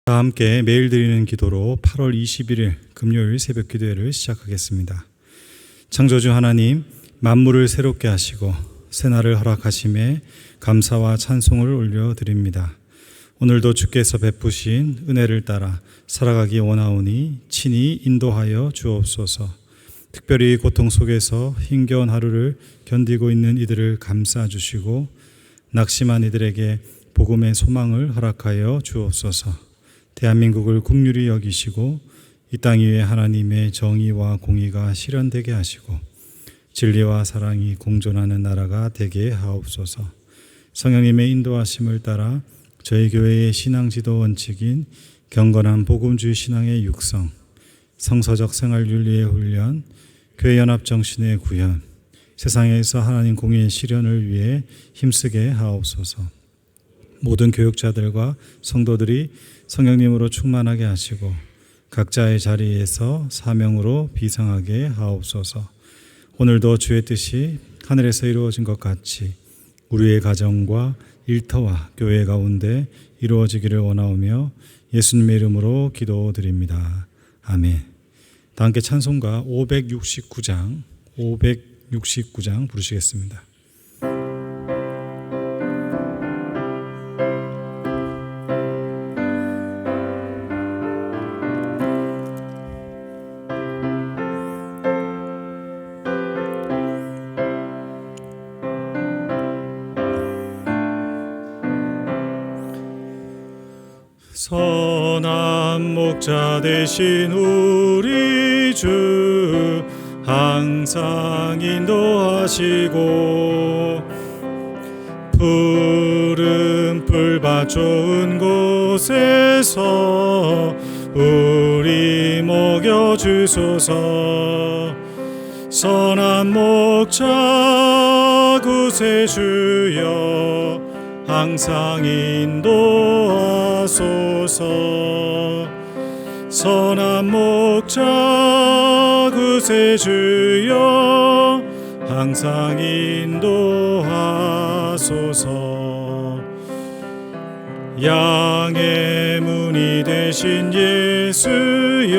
다 함께 매일 드리는 기도로 8월 21일 금요일 새벽 기도회를 시작하겠습니다. 창조주 하나님, 만물을 새롭게 하시고 새날을 허락하심에 감사와 찬송을 올려드립니다. 오늘도 주께서 베푸신 은혜를 따라 살아가기 원하오니 친히 인도하여 주옵소서. 특별히 고통 속에서 힘겨운 하루를 견디고 있는 이들을 감싸주시고 낙심한 이들에게 복음의 소망을 허락하여 주옵소서. 대한민국을 긍휼히 여기시고 이 땅 위에 하나님의 정의와 공의가 실현되게 하시고 진리와 사랑이 공존하는 나라가 되게 하옵소서. 성령님의 인도하심을 따라 저희 교회의 신앙지도 원칙인 경건한 복음주의 신앙의 육성, 성서적 생활윤리의 훈련, 교회연합정신의 구현, 세상에서 하나님 공의의 실현을 위해 힘쓰게 하옵소서. 모든 교육자들과 성도들이 성령님으로 충만하게 하시고 각자의 자리에서 사명으로 비상하게 하옵소서. 오늘도 주의 뜻이 하늘에서 이루어진 것 같이 우리의 가정과 일터와 교회 가운데 이루어지기를 원하오며 예수님의 이름으로 기도드립니다. 아멘. 다 함께 찬송가 569장 부르시겠습니다. 선한 목자 되신 우리 주 항상 인도하시고 푸른 풀밭 좋은 곳에서 우리 먹여주소서. 선한 목자 구세주여 항상 인도하소서. 선한 목자 구세주여 항상 인도하소서. 양의 문이 되신 예수여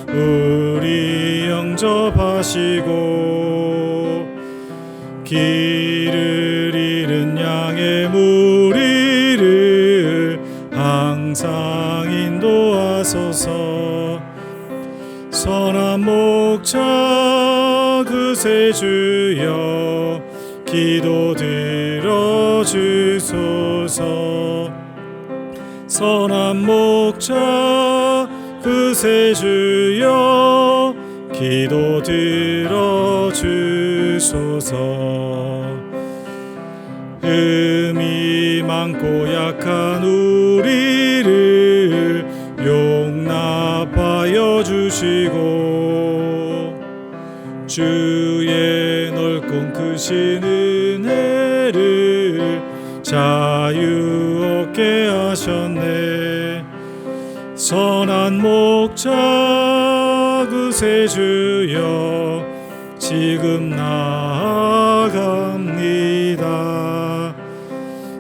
우리 영접하시고 길을 잃은 양의 무리를 항상 인도하소서. 선한 목자 구세주여 기도 들어주소서. 선한 목자 구세주여 기도 들어주소서. 흠이 많고 약한 우리를 용납하여 주시고 주의 넓고 크신 은혜를 자유 얻게 하셨네. 선한 목자 구세주여 지금 나아갑니다.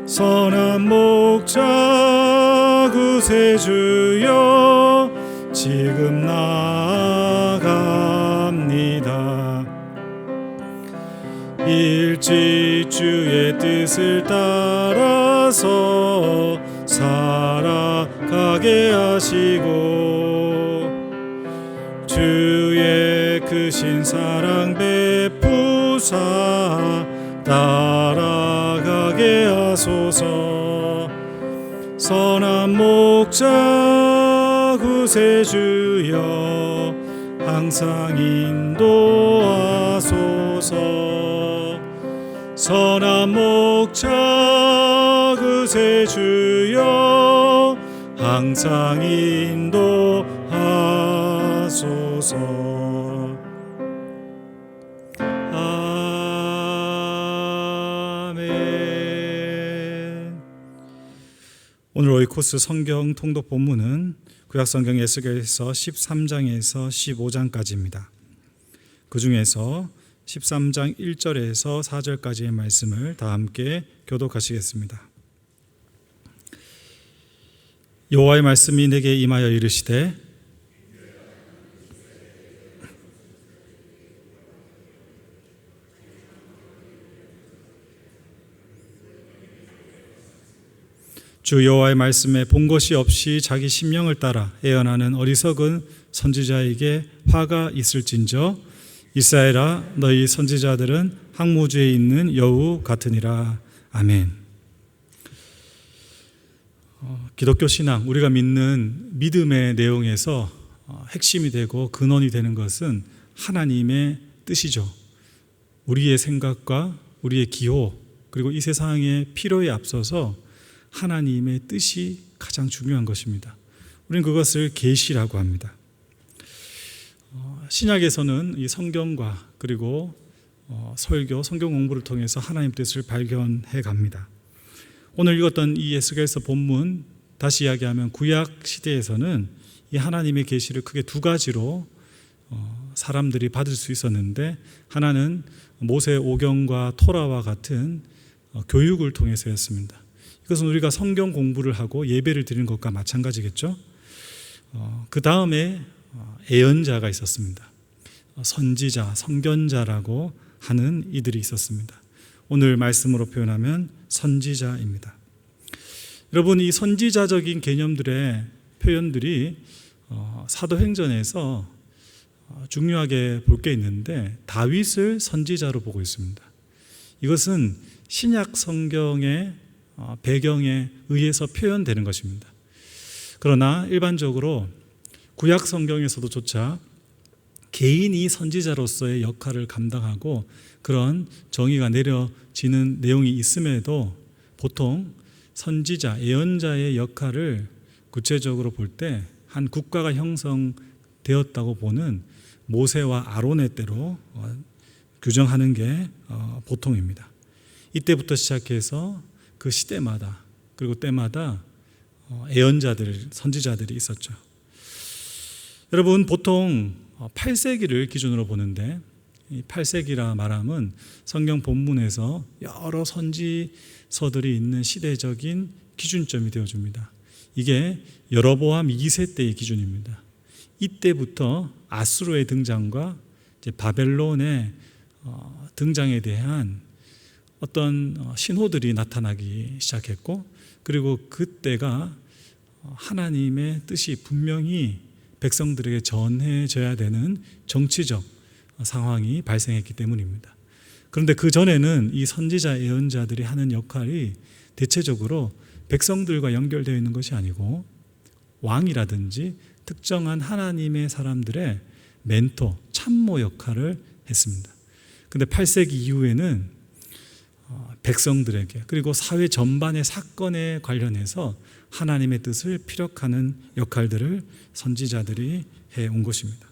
선한 목자 구세주여 지금 나아갑니다. 일찍 주의 뜻을 따라서 살아가게 하시고 주의 크신 사랑 베푸사 따라가게 하소서. 선한 목자 구세주여 항상 인도하소서. 선한 목자 구세주여 항상 인도하소서. 아멘. 오늘 오이코스 성경 통독 본문은 구약성경 에스겔서 13장에서 15장까지입니다. 그 중에서 13장 1절에서 4절까지의 말씀을 다 함께 교독하시겠습니다. 여호와의 말씀이 내게 임하여 이르시되 주 여호와의 말씀에 본 것이 없이 자기 심령을 따라 애언하는 어리석은 선지자에게 화가 있을진저 이스라엘아 너희 선지자들은 항무주에 있는 여우 같으니라. 아멘. 기독교 신앙, 우리가 믿는 믿음의 내용에서 핵심이 되고 근원이 되는 것은 하나님의 뜻이죠. 우리의 생각과 우리의 기호 그리고 이 세상의 필요에 앞서서 하나님의 뜻이 가장 중요한 것입니다. 우리는 그것을 계시라고 합니다. 신약에서는 이 성경과 그리고 설교, 성경 공부를 통해서 하나님 뜻을 발견해 갑니다. 오늘 읽었던 이 에스겔서 본문 다시 이야기하면 구약 시대에서는 이 하나님의 계시를 크게 두 가지로 사람들이 받을 수 있었는데, 하나는 모세 오경과 토라와 같은 교육을 통해서였습니다. 이것은 우리가 성경 공부를 하고 예배를 드리는 것과 마찬가지겠죠. 그 다음에 예언자가 있었습니다. 선지자, 선견자라고 하는 이들이 있었습니다. 오늘 말씀으로 표현하면 선지자입니다. 여러분, 이 선지자적인 개념들의 표현들이 사도행전에서 중요하게 볼 게 있는데, 다윗을 선지자로 보고 있습니다. 이것은 신약 성경의 배경에 의해서 표현되는 것입니다. 그러나 일반적으로 구약 성경에서도조차 개인이 선지자로서의 역할을 감당하고 그런 정의가 내려지는 내용이 있음에도 보통 선지자, 예언자의 역할을 구체적으로 볼 때 한 국가가 형성되었다고 보는 모세와 아론의 때로 규정하는 게 보통입니다. 이때부터 시작해서 그 시대마다 그리고 때마다 예언자들, 선지자들이 있었죠. 여러분, 보통 8세기를 기준으로 보는데, 이 8세기라 말함은 성경 본문에서 여러 선지서들이 있는 시대적인 기준점이 되어줍니다. 이게 여로보암 2세 때의 기준입니다. 이때부터 아수르의 등장과 이제 바벨론의 등장에 대한 어떤 신호들이 나타나기 시작했고, 그리고 그때가 하나님의 뜻이 분명히 백성들에게 전해져야 되는 정치적 상황이 발생했기 때문입니다. 그런데 그 전에는 이 선지자 예언자들이 하는 역할이 대체적으로 백성들과 연결되어 있는 것이 아니고 왕이라든지 특정한 하나님의 사람들의 멘토, 참모 역할을 했습니다. 그런데 8세기 이후에는 백성들에게 그리고 사회 전반의 사건에 관련해서 하나님의 뜻을 피력하는 역할들을 선지자들이 해온 것입니다.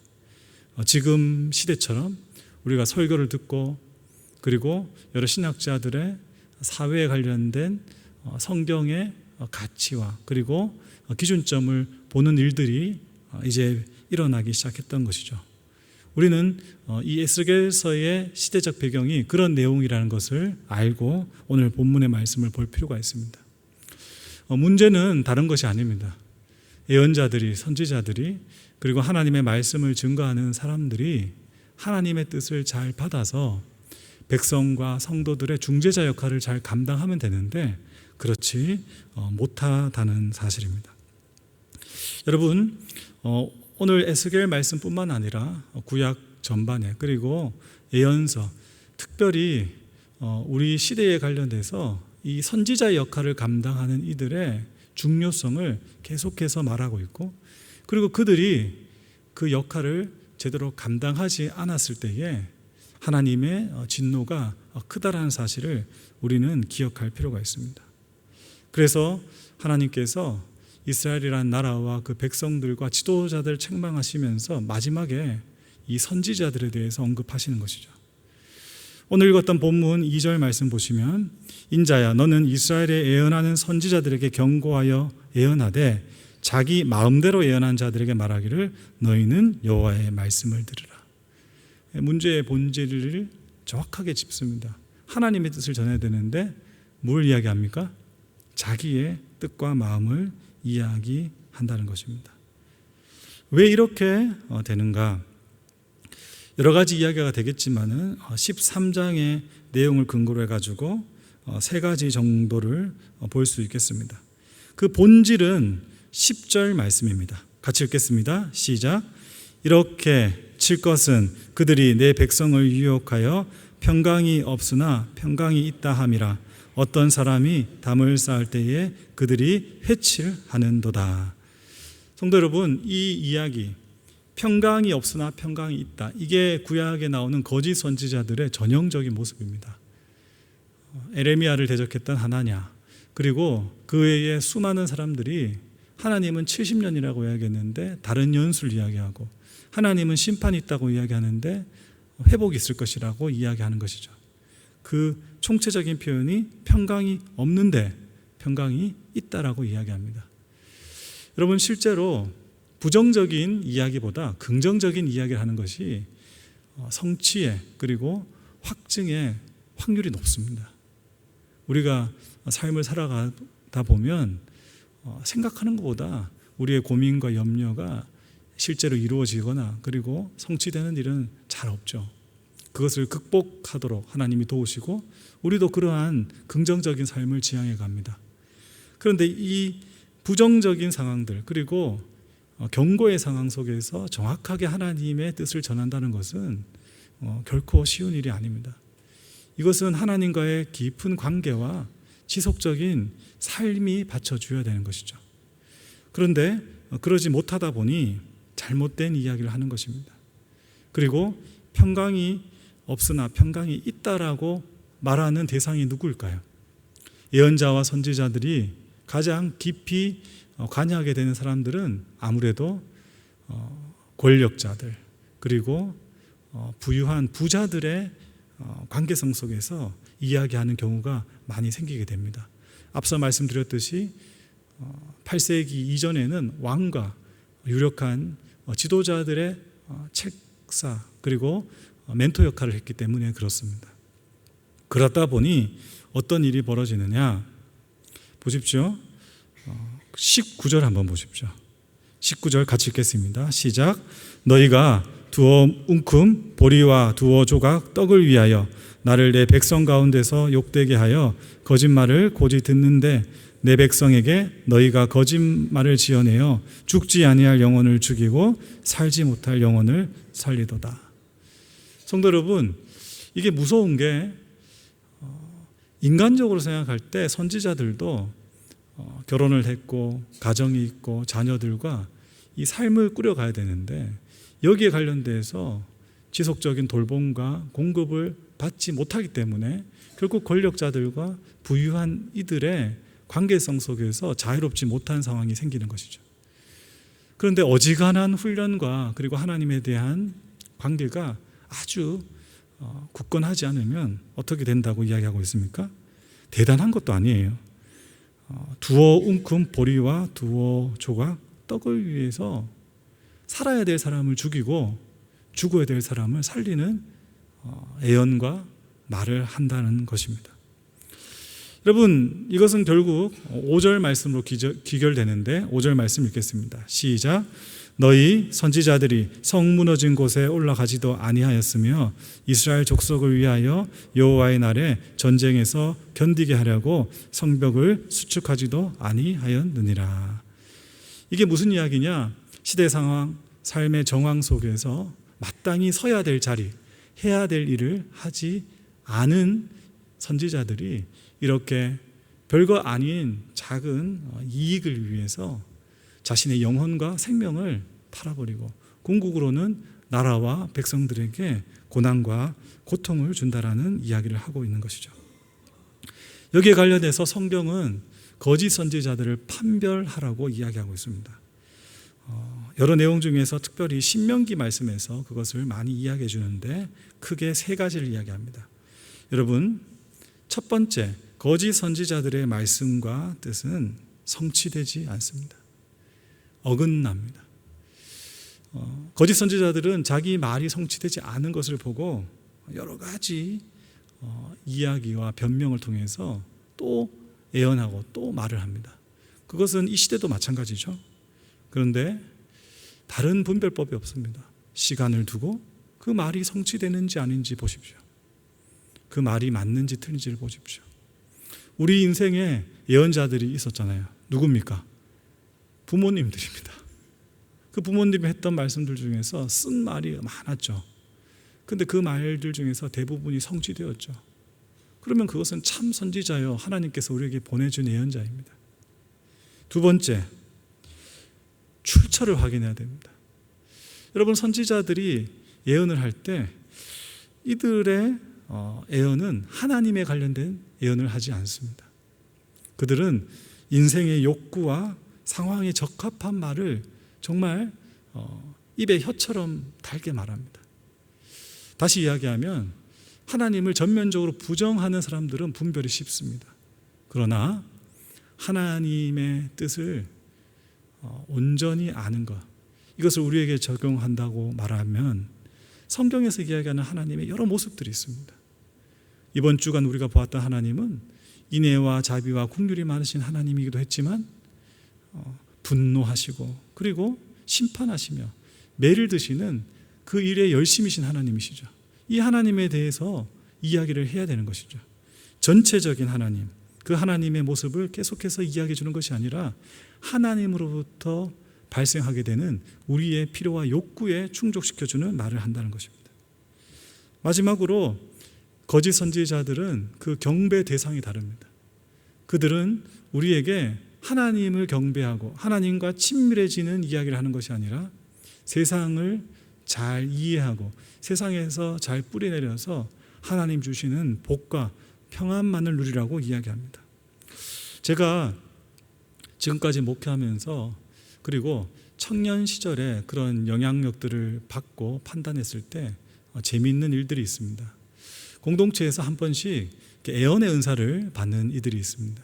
지금 시대처럼 우리가 설교를 듣고 그리고 여러 신학자들의 사회에 관련된 성경의 가치와 그리고 기준점을 보는 일들이 이제 일어나기 시작했던 것이죠. 우리는 이 에스겔서의 시대적 배경이 그런 내용이라는 것을 알고 오늘 본문의 말씀을 볼 필요가 있습니다. 문제는 다른 것이 아닙니다. 예언자들이, 선지자들이 그리고 하나님의 말씀을 증거하는 사람들이 하나님의 뜻을 잘 받아서 백성과 성도들의 중재자 역할을 잘 감당하면 되는데 그렇지 못하다는 사실입니다. 여러분, 오늘 에스겔 말씀뿐만 아니라 구약 전반에 그리고 예언서, 특별히 우리 시대에 관련돼서 이 선지자의 역할을 감당하는 이들의 중요성을 계속해서 말하고 있고, 그리고 그들이 그 역할을 제대로 감당하지 않았을 때에 하나님의 진노가 크다라는 사실을 우리는 기억할 필요가 있습니다. 그래서 하나님께서 이스라엘이라는 나라와 그 백성들과 지도자들을 책망하시면서 마지막에 이 선지자들에 대해서 언급하시는 것이죠. 오늘 읽었던 본문 2절 말씀 보시면, 인자야 너는 이스라엘에 예언하는 선지자들에게 경고하여 예언하되 자기 마음대로 예언한 자들에게 말하기를 너희는 여호와의 말씀을 들으라. 문제의 본질을 정확하게 짚습니다. 하나님의 뜻을 전해야 되는데 뭘 이야기합니까? 자기의 뜻과 마음을 이야기한다는 것입니다. 왜 이렇게 되는가? 여러 가지 이야기가 되겠지만은 13장의 내용을 근거로 해가지고 세 가지 정도를 볼 수 있겠습니다. 그 본질은 10절 말씀입니다. 같이 읽겠습니다. 시작. 이렇게 칠 것은 그들이 내 백성을 유혹하여 평강이 없으나 평강이 있다 함이라. 어떤 사람이 담을 쌓을 때에 그들이 회칠하는도다. 성도 여러분, 이 이야기 평강이 없으나 평강이 있다, 이게 구약에 나오는 거짓 선지자들의 전형적인 모습입니다. 에레미야를 대적했던 하나냐, 그리고 그 외에 수많은 사람들이 하나님은 70년이라고 이야기했는데 다른 연수를 이야기하고, 하나님은 심판이 있다고 이야기하는데 회복이 있을 것이라고 이야기하는 것이죠. 그 총체적인 표현이 평강이 없는데 평강이 있다라고 이야기합니다. 여러분, 실제로 부정적인 이야기보다 긍정적인 이야기를 하는 것이 성취에 그리고 확증의 확률이 높습니다. 우리가 삶을 살아가다 보면 생각하는 것보다 우리의 고민과 염려가 실제로 이루어지거나 그리고 성취되는 일은 잘 없죠. 그것을 극복하도록 하나님이 도우시고 우리도 그러한 긍정적인 삶을 지향해 갑니다. 그런데 이 부정적인 상황들, 그리고 경고의 상황 속에서 정확하게 하나님의 뜻을 전한다는 것은 결코 쉬운 일이 아닙니다. 이것은 하나님과의 깊은 관계와 지속적인 삶이 받쳐줘야 되는 것이죠. 그런데 그러지 못하다 보니 잘못된 이야기를 하는 것입니다. 그리고 평강이 없으나 평강이 있다라고 말하는 대상이 누구일까요? 예언자와 선지자들이 가장 깊이 관여하게 되는 사람들은 아무래도 권력자들, 그리고 부유한 부자들의 관계성 속에서 이야기하는 경우가 많이 생기게 됩니다. 앞서 말씀드렸듯이 8세기 이전에는 왕과 유력한 지도자들의 책사 그리고 멘토 역할을 했기 때문에 그렇습니다. 그러다 보니 어떤 일이 벌어지느냐, 보십시오. 19절 한번 보십시오. 19절 같이 읽겠습니다. 시작. 너희가 두어 웅큼 보리와 두어 조각 떡을 위하여 나를 내 백성 가운데서 욕되게 하여 거짓말을 고지 듣는데 내 백성에게 너희가 거짓말을 지어내어 죽지 아니할 영혼을 죽이고 살지 못할 영혼을 살리도다. 성도 여러분, 이게 무서운 게 인간적으로 생각할 때 선지자들도 결혼을 했고 가정이 있고 자녀들과 이 삶을 꾸려가야 되는데 여기에 관련돼서 지속적인 돌봄과 공급을 받지 못하기 때문에 결국 권력자들과 부유한 이들의 관계성 속에서 자유롭지 못한 상황이 생기는 것이죠. 그런데 어지간한 훈련과 그리고 하나님에 대한 관계가 아주 굳건하지 않으면 어떻게 된다고 이야기하고 있습니까? 대단한 것도 아니에요. 두어 웅큼 보리와 두어 조각 떡을 위해서 살아야 될 사람을 죽이고 죽어야 될 사람을 살리는 애언과 말을 한다는 것입니다. 여러분, 이것은 결국 5절 말씀으로 귀결되는데 5절 말씀 읽겠습니다. 시작. 너희 선지자들이 성 무너진 곳에 올라가지도 아니하였으며 이스라엘 족속을 위하여 여호와의 날에 전쟁에서 견디게 하려고 성벽을 수축하지도 아니하였느니라. 이게 무슨 이야기냐? 시대 상황, 삶의 정황 속에서 마땅히 서야 될 자리, 해야 될 일을 하지 않은 선지자들이 이렇게 별거 아닌 작은 이익을 위해서 자신의 영혼과 생명을 팔아버리고 궁극으로는 나라와 백성들에게 고난과 고통을 준다라는 이야기를 하고 있는 것이죠. 여기에 관련해서 성경은 거짓 선지자들을 판별하라고 이야기하고 있습니다. 여러 내용 중에서 특별히 신명기 말씀에서 그것을 많이 이야기해 주는데 크게 세 가지를 이야기합니다. 여러분, 첫 번째, 거짓 선지자들의 말씀과 뜻은 성취되지 않습니다. 어긋납니다. 거짓 선지자들은 자기 말이 성취되지 않은 것을 보고 여러 가지 이야기와 변명을 통해서 또 애언하고 또 말을 합니다. 그것은 이 시대도 마찬가지죠. 그런데 다른 분별법이 없습니다. 시간을 두고 그 말이 성취되는지 아닌지 보십시오. 그 말이 맞는지 틀린지를 보십시오. 우리 인생에 예언자들이 있었잖아요. 누굽니까? 부모님들입니다. 그 부모님이 했던 말씀들 중에서 쓴 말이 많았죠. 근데 그 말들 중에서 대부분이 성취되었죠. 그러면 그것은 참 선지자요, 하나님께서 우리에게 보내준 예언자입니다. 두 번째, 출처를 확인해야 됩니다. 여러분, 선지자들이 예언을 할 때 이들의 예언은 하나님에 관련된 예언을 하지 않습니다. 그들은 인생의 욕구와 상황에 적합한 말을 정말 입에 혀처럼 달게 말합니다. 다시 이야기하면 하나님을 전면적으로 부정하는 사람들은 분별이 쉽습니다. 그러나 하나님의 뜻을 온전히 아는 것, 이것을 우리에게 적용한다고 말하면 성경에서 이야기하는 하나님의 여러 모습들이 있습니다. 이번 주간 우리가 보았던 하나님은 인애와 자비와 긍휼이 많으신 하나님이기도 했지만 분노하시고 그리고 심판하시며 매를 드시는 그 일에 열심이신 하나님이시죠. 이 하나님에 대해서 이야기를 해야 되는 것이죠. 전체적인 하나님, 그 하나님의 모습을 계속해서 이야기해 주는 것이 아니라 하나님으로부터 발생하게 되는 우리의 필요와 욕구에 충족시켜주는 말을 한다는 것입니다. 마지막으로 거짓 선지자들은 그 경배 대상이 다릅니다. 그들은 우리에게 하나님을 경배하고 하나님과 친밀해지는 이야기를 하는 것이 아니라 세상을 잘 이해하고 세상에서 잘 뿌리내려서 하나님 주시는 복과 평안만을 누리라고 이야기합니다. 제가 지금까지 목회하면서 그리고 청년 시절에 그런 영향력들을 받고 판단했을 때 재미있는 일들이 있습니다. 공동체에서 한 번씩 예언의 은사를 받는 이들이 있습니다.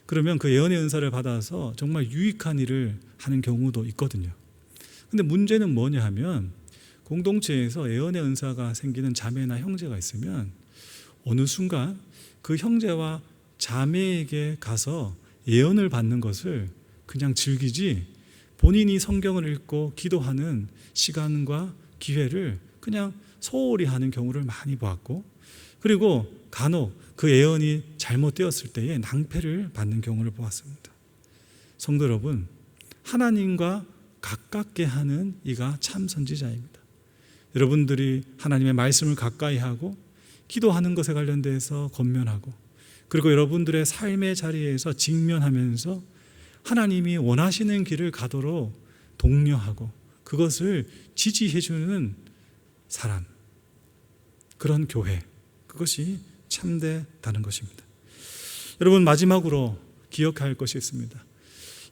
그러면 그 예언의 은사를 받아서 정말 유익한 일을 하는 경우도 있거든요. 근데 문제는 뭐냐 하면 공동체에서 예언의 은사가 생기는 자매나 형제가 있으면 어느 순간 그 형제와 자매에게 가서 예언을 받는 것을 그냥 즐기지 본인이 성경을 읽고 기도하는 시간과 기회를 그냥 소홀히 하는 경우를 많이 보았고, 그리고 간혹 그 예언이 잘못되었을 때에 낭패를 받는 경우를 보았습니다. 성도 여러분, 하나님과 가깝게 하는 이가 참 선지자입니다. 여러분들이 하나님의 말씀을 가까이 하고 기도하는 것에 관련돼서 권면하고, 그리고 여러분들의 삶의 자리에서 직면하면서 하나님이 원하시는 길을 가도록 독려하고 그것을 지지해주는 사람, 그런 교회, 그것이 참되다는 것입니다. 여러분, 마지막으로 기억할 것이 있습니다.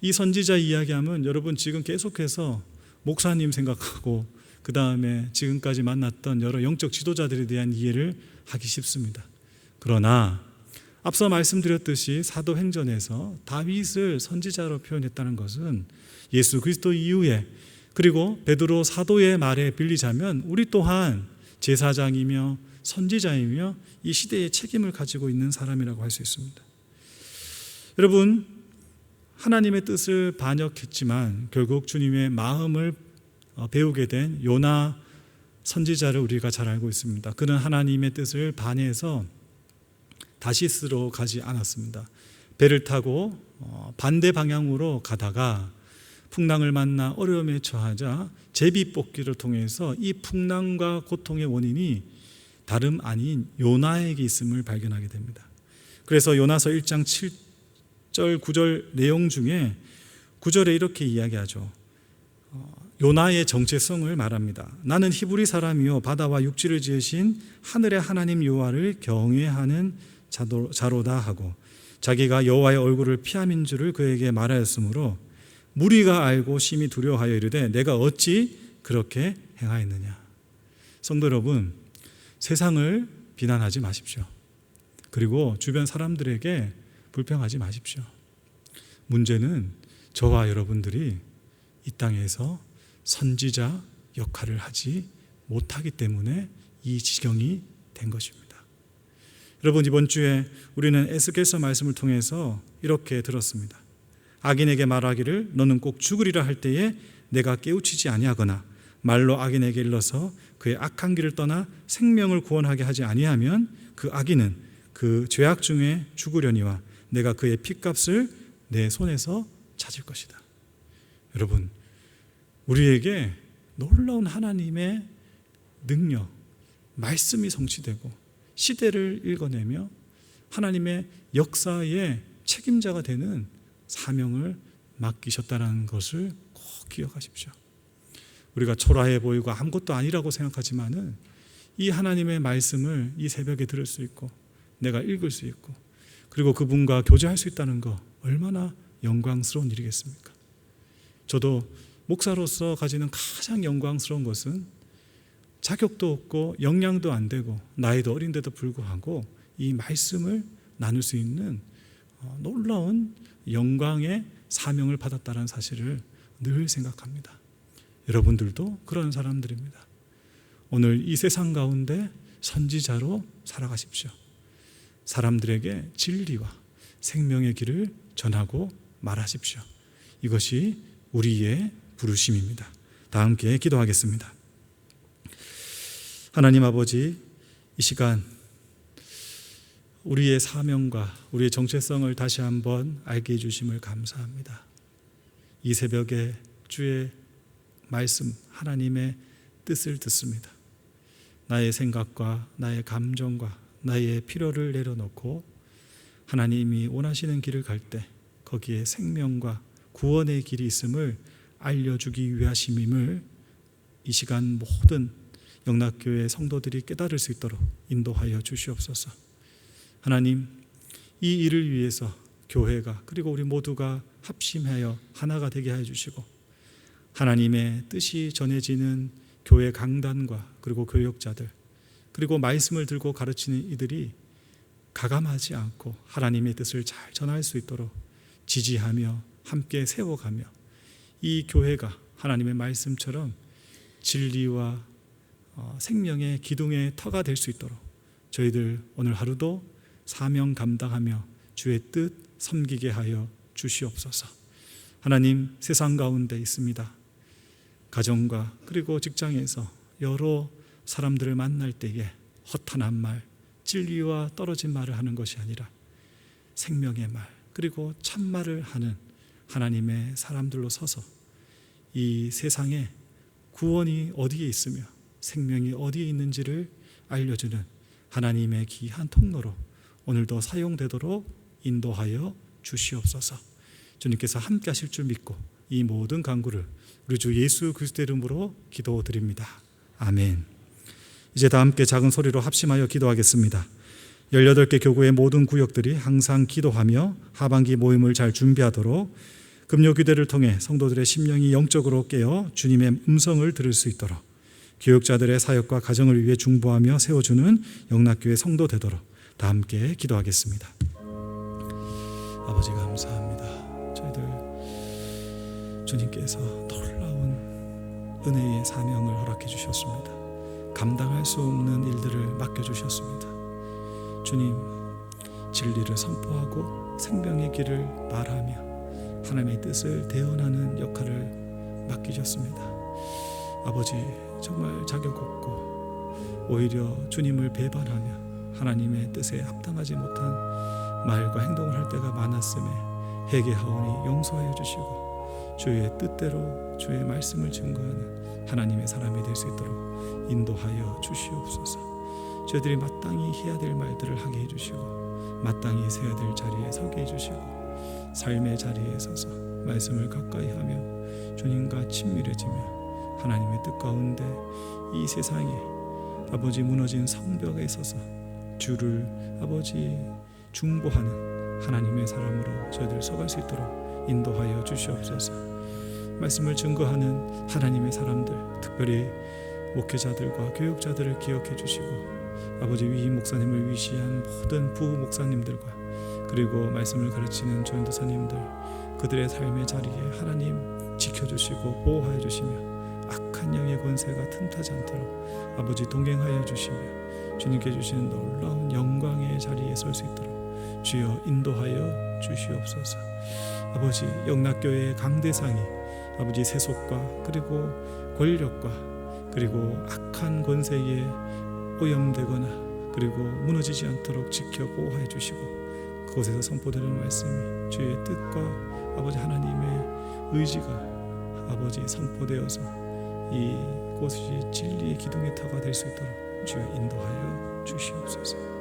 이 선지자 이야기하면 여러분 지금 계속해서 목사님 생각하고 그 다음에 지금까지 만났던 여러 영적 지도자들에 대한 이해를 하기 쉽습니다. 그러나 앞서 말씀드렸듯이 사도행전에서 다윗을 선지자로 표현했다는 것은 예수 그리스도 이후에, 그리고 베드로 사도의 말에 빌리자면 우리 또한 제사장이며 선지자이며 이 시대의 책임을 가지고 있는 사람이라고 할 수 있습니다. 여러분, 하나님의 뜻을 반역했지만 결국 주님의 마음을 배우게 된 요나 선지자를 우리가 잘 알고 있습니다. 그는 하나님의 뜻을 반해서 다시스로 가지 않았습니다. 배를 타고 반대 방향으로 가다가 풍랑을 만나 어려움에 처하자 제비뽑기를 통해서 이 풍랑과 고통의 원인이 다름 아닌 요나에게 있음을 발견하게 됩니다. 그래서 요나서 1장 7절 9절 내용 중에 9절에 이렇게 이야기하죠. 요나의 정체성을 말합니다. 나는 히브리 사람이요 바다와 육지를 지으신 하늘의 하나님 여호와를 경외하는 자로다 하고, 자기가 여호와의 얼굴을 피함인 줄을 그에게 말하였으므로 무리가 알고 심히 두려워하여 이르되 내가 어찌 그렇게 행하였느냐. 성도 여러분, 세상을 비난하지 마십시오. 그리고 주변 사람들에게 불평하지 마십시오. 문제는 저와 여러분들이 이 땅에서 선지자 역할을 하지 못하기 때문에 이 지경이 된 것입니다. 여러분, 이번 주에 우리는 에스겔서 말씀을 통해서 이렇게 들었습니다. 악인에게 말하기를 너는 꼭 죽으리라 할 때에 내가 깨우치지 아니하거나 말로 악인에게 일러서 그의 악한 길을 떠나 생명을 구원하게 하지 아니하면 그 악인은 그 죄악 중에 죽으려니와 내가 그의 핏값을 내 손에서 찾을 것이다. 여러분, 우리에게 놀라운 하나님의 능력, 말씀이 성취되고 시대를 읽어내며 하나님의 역사의 책임자가 되는 사명을 맡기셨다는 것을 꼭 기억하십시오. 우리가 초라해 보이고 아무것도 아니라고 생각하지만은 이 하나님의 말씀을 이 새벽에 들을 수 있고 내가 읽을 수 있고 그리고 그분과 교제할 수 있다는 거 얼마나 영광스러운 일이겠습니까? 저도 목사로서 가지는 가장 영광스러운 것은 자격도 없고 역량도 안 되고 나이도 어린데도 불구하고 이 말씀을 나눌 수 있는 놀라운 영광의 사명을 받았다는 사실을 늘 생각합니다. 여러분들도 그런 사람들입니다. 오늘 이 세상 가운데 선지자로 살아가십시오. 사람들에게 진리와 생명의 길을 전하고 말하십시오. 이것이 우리의 부르심입니다. 다 함께 기도하겠습니다. 하나님 아버지, 이 시간 우리의 사명과 우리의 정체성을 다시 한번 알게 해주심을 감사합니다. 이 새벽에 주의 말씀, 하나님의 뜻을 듣습니다. 나의 생각과 나의 감정과 나의 필요를 내려놓고 하나님이 원하시는 길을 갈 때 거기에 생명과 구원의 길이 있음을 알려주기 위하심임을 이 시간 모든 영락교회 성도들이 깨달을 수 있도록 인도하여 주시옵소서. 하나님, 이 일을 위해서 교회가 그리고 우리 모두가 합심하여 하나가 되게 하여 주시고 하나님의 뜻이 전해지는 교회 강단과 그리고 교역자들 그리고 말씀을 들고 가르치는 이들이 가감하지 않고 하나님의 뜻을 잘 전할 수 있도록 지지하며 함께 세워가며 이 교회가 하나님의 말씀처럼 진리와 생명의 기둥의 터가 될 수 있도록 저희들 오늘 하루도 사명 감당하며 주의 뜻 섬기게 하여 주시옵소서. 하나님, 세상 가운데 있습니다. 가정과 그리고 직장에서 여러 사람들을 만날 때에 허탄한 말, 진리와 떨어진 말을 하는 것이 아니라 생명의 말 그리고 참말을 하는 하나님의 사람들로 서서 이 세상에 구원이 어디에 있으며 생명이 어디에 있는지를 알려주는 하나님의 귀한 통로로 오늘도 사용되도록 인도하여 주시옵소서. 주님께서 함께 하실 줄 믿고 이 모든 간구를 우리 주 예수 그리스도의 이름으로 기도드립니다. 아멘. 이제 다 함께 작은 소리로 합심하여 기도하겠습니다. 18개 교구의 모든 구역들이 항상 기도하며 하반기 모임을 잘 준비하도록 금요기도를 통해 성도들의 심령이 영적으로 깨어 주님의 음성을 들을 수 있도록 교육자들의 사역과 가정을 위해 중보하며 세워주는 영락교회 성도 되도록 다 함께 기도하겠습니다. 아버지 감사합니다. 저희들 주님께서 놀라운 은혜의 사명을 허락해 주셨습니다. 감당할 수 없는 일들을 맡겨주셨습니다. 주님, 진리를 선포하고 생명의 길을 말하며 하나님의 뜻을 대언하는 역할을 맡기셨습니다. 아버지, 정말 자격 없고 오히려 주님을 배반하며 하나님의 뜻에 합당하지 못한 말과 행동을 할 때가 많았음에 회개하오니 용서하여 주시고 주의 뜻대로 주의 말씀을 증거하는 하나님의 사람이 될 수 있도록 인도하여 주시옵소서. 저희들이 마땅히 해야 될 말들을 하게 해주시고 마땅히 서야 될 자리에 서게 해주시고 삶의 자리에 서서 말씀을 가까이 하며 주님과 친밀해지며 하나님의 뜻 가운데 이 세상에 아버지 무너진 성벽에 서서 주를 아버지 중보하는 하나님의 사람으로 저희들 서갈 수 있도록 인도하여 주시옵소서. 말씀을 증거하는 하나님의 사람들, 특별히 목회자들과 교육자들을 기억해 주시고 아버지 위 목사님을 위시한 모든 부부 목사님들과 그리고 말씀을 가르치는 조연도사님들 그들의 삶의 자리에 하나님 지켜주시고 보호하여 주시며 악한 영의 권세가 틈타지 않도록 아버지 동행하여 주시며 주님께 주시는 놀라운 영광의 자리에 설 수 있도록 주여 인도하여 주시옵소서. 아버지 영락교회의 강대상이 아버지 세속과 그리고 권력과 그리고 악한 권세에 오염되거나 그리고 무너지지 않도록 지켜 보호해 주시고 그곳에서 선포되는 말씀이 주의 뜻과 아버지 하나님의 의지가 아버지 선포되어서 이곳이 진리의 기둥의 터가 될 수 있도록 주여 인도하여 주시옵소서.